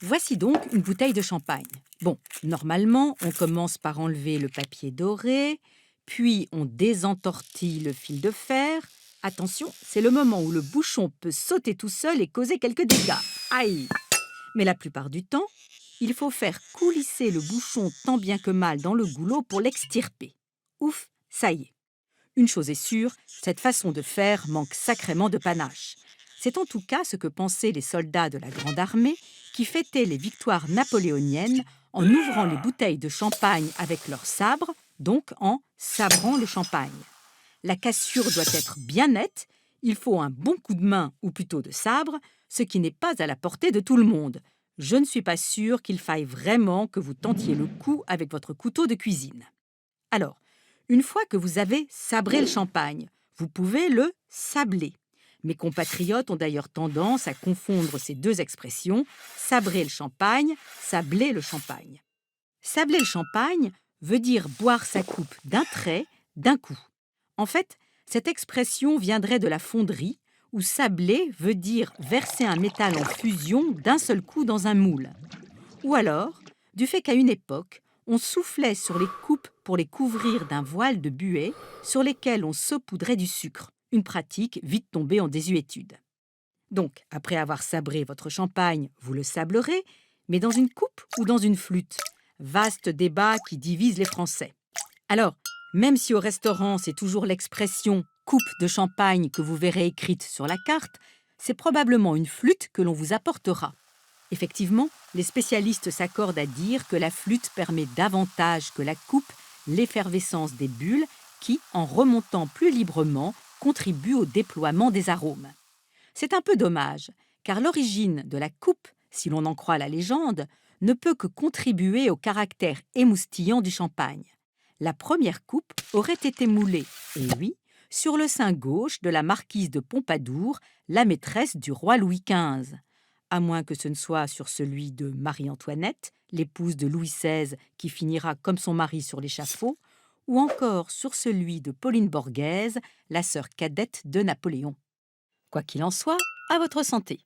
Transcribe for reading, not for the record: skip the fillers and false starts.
Voici donc une bouteille de champagne. Bon, normalement, on commence par enlever le papier doré, puis on désentortille le fil de fer. Attention, c'est le moment où le bouchon peut sauter tout seul et causer quelques dégâts. Aïe! Mais la plupart du temps, il faut faire coulisser le bouchon tant bien que mal dans le goulot pour l'extirper. Ouf, ça y est. Une chose est sûre, cette façon de faire manque sacrément de panache. C'est en tout cas ce que pensaient les soldats de la Grande Armée qui fêtaient les victoires napoléoniennes en ouvrant les bouteilles de champagne avec leurs sabres, donc en sabrant le champagne. La cassure doit être bien nette, il faut un bon coup de main ou plutôt de sabre, ce qui n'est pas à la portée de tout le monde. Je ne suis pas sûre qu'il faille vraiment que vous tentiez le coup avec votre couteau de cuisine. Alors, une fois que vous avez sabré le champagne, vous pouvez le sabler. Mes compatriotes ont d'ailleurs tendance à confondre ces deux expressions, sabrer le champagne, sabler le champagne. Sabler le champagne veut dire boire sa coupe d'un trait, d'un coup. En fait, cette expression viendrait de la fonderie, où sabler veut dire verser un métal en fusion d'un seul coup dans un moule. Ou alors, du fait qu'à une époque, on soufflait sur les coupes pour les couvrir d'un voile de buée sur lesquels on saupoudrait du sucre, une pratique vite tombée en désuétude. Donc, après avoir sabré votre champagne, vous le sablerez, mais dans une coupe ou dans une flûte. Vaste débat qui divise les Français. Alors, même si au restaurant c'est toujours l'expression coupe de champagne que vous verrez écrite sur la carte, c'est probablement une flûte que l'on vous apportera. Effectivement, les spécialistes s'accordent à dire que la flûte permet davantage que la coupe l'effervescence des bulles qui, en remontant plus librement, contribuent au déploiement des arômes. C'est un peu dommage, car l'origine de la coupe, si l'on en croit la légende, ne peut que contribuer au caractère émoustillant du champagne. La première coupe aurait été moulée, et oui, sur le sein gauche de la marquise de Pompadour, la maîtresse du roi Louis XV. À moins que ce ne soit sur celui de Marie-Antoinette, l'épouse de Louis XVI qui finira comme son mari sur l'échafaud, ou encore sur celui de Pauline Borghese, la sœur cadette de Napoléon. Quoi qu'il en soit, à votre santé.